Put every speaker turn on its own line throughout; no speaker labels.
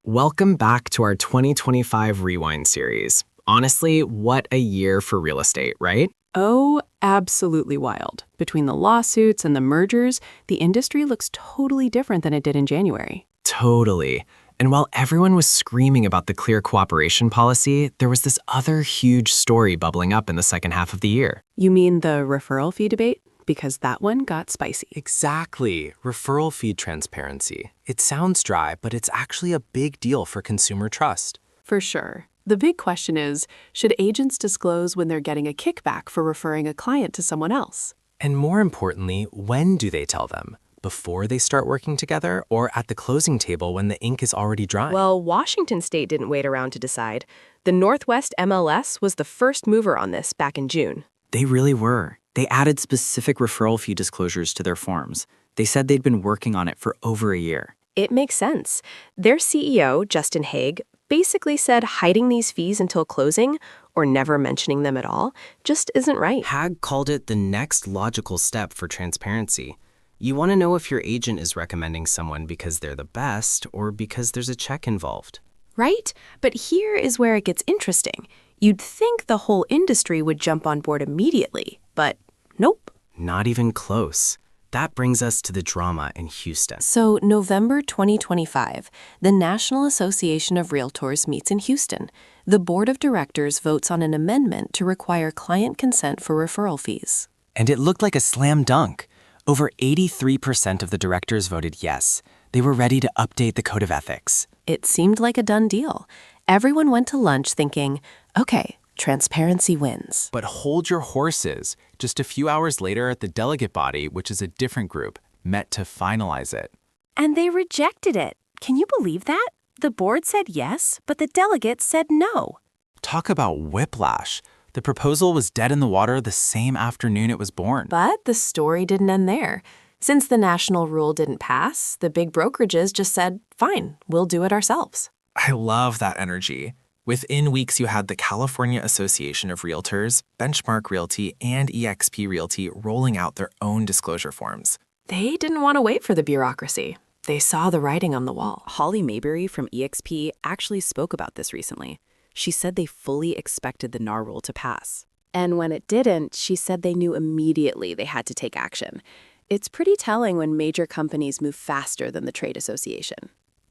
Welcome back to our 2025 Rewind series. Honestly, what a year for real estate, right?
Oh, absolutely wild. Between the lawsuits and the mergers, the industry looks totally different than it did in January.
Totally. And while everyone was screaming about the clear cooperation policy, there was this other huge story bubbling up in the second half of the year.
You mean the referral fee debate? Because that one got spicy.
Exactly. Referral fee transparency. It sounds dry, but it's actually a big deal for consumer trust.
For sure. The big question is, should agents disclose when they're getting a kickback for referring a client to someone else?
And more importantly, when do they tell them? Before they start working together or at the closing table when the ink is already dry?
Well, Washington State didn't wait around to decide. The Northwest MLS was the first mover on this back in June.
They really were. They added specific referral fee disclosures to their forms. They said they'd been working on it for over a year.
It makes sense. Their CEO, Justin Haig, basically said hiding these fees until closing, or never mentioning them at all, just isn't right.
Hag called it the next logical step for transparency. You want to know if your agent is recommending someone because they're the best or because there's a check involved.
Right? But here is where it gets interesting. You'd think the whole industry would jump on board immediately, but nope.
Not even close. That brings us to the drama in Houston.
So, November 2025, the National Association of Realtors meets in Houston. The board of directors votes on an amendment to require client consent for referral fees.
And it looked like a slam dunk. Over 83% of the directors voted yes. They were ready to update the code of ethics.
It seemed like a done deal. Everyone went to lunch thinking, okay, transparency wins.
But hold your horses. Just a few hours later, the delegate body, which is a different group, met to finalize it.
And they rejected it. Can you believe that? The board said yes, but the delegates said no.
Talk about whiplash. The proposal was dead in the water the same afternoon it was born.
But the story didn't end there. Since the national rule didn't pass, the big brokerages just said, fine, we'll do it ourselves.
I love that energy. Within weeks, you had the California Association of Realtors, Benchmark Realty, and eXp Realty rolling out their own disclosure forms.
They didn't want to wait for the bureaucracy. They saw the writing on the wall.
Holly Mayberry from eXp actually spoke about this recently. She said they fully expected the NAR rule to pass.
And when it didn't, she said they knew immediately they had to take action. It's pretty telling when major companies move faster than the trade association.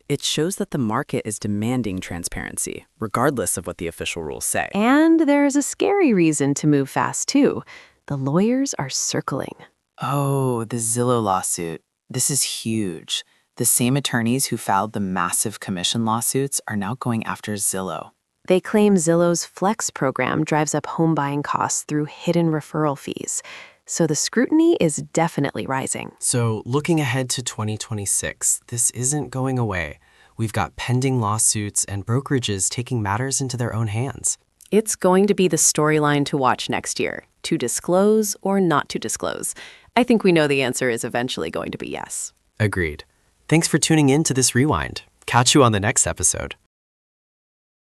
It shows that the market is demanding transparency, regardless of what the official rules say.
And there's a scary reason to move fast, too. The lawyers are circling.
Oh, the Zillow lawsuit. This is huge. The same attorneys who filed the massive commission lawsuits are now going after Zillow.
They claim Zillow's Flex program drives up home buying costs through hidden referral fees. So the scrutiny is definitely rising.
So looking ahead to 2026, this isn't going away. We've got pending lawsuits and brokerages taking matters into their own hands.
It's going to be the storyline to watch next year, to disclose or not to disclose. I think we know the answer is eventually going to be yes.
Agreed. Thanks for tuning in to this Rewind. Catch you on the next episode.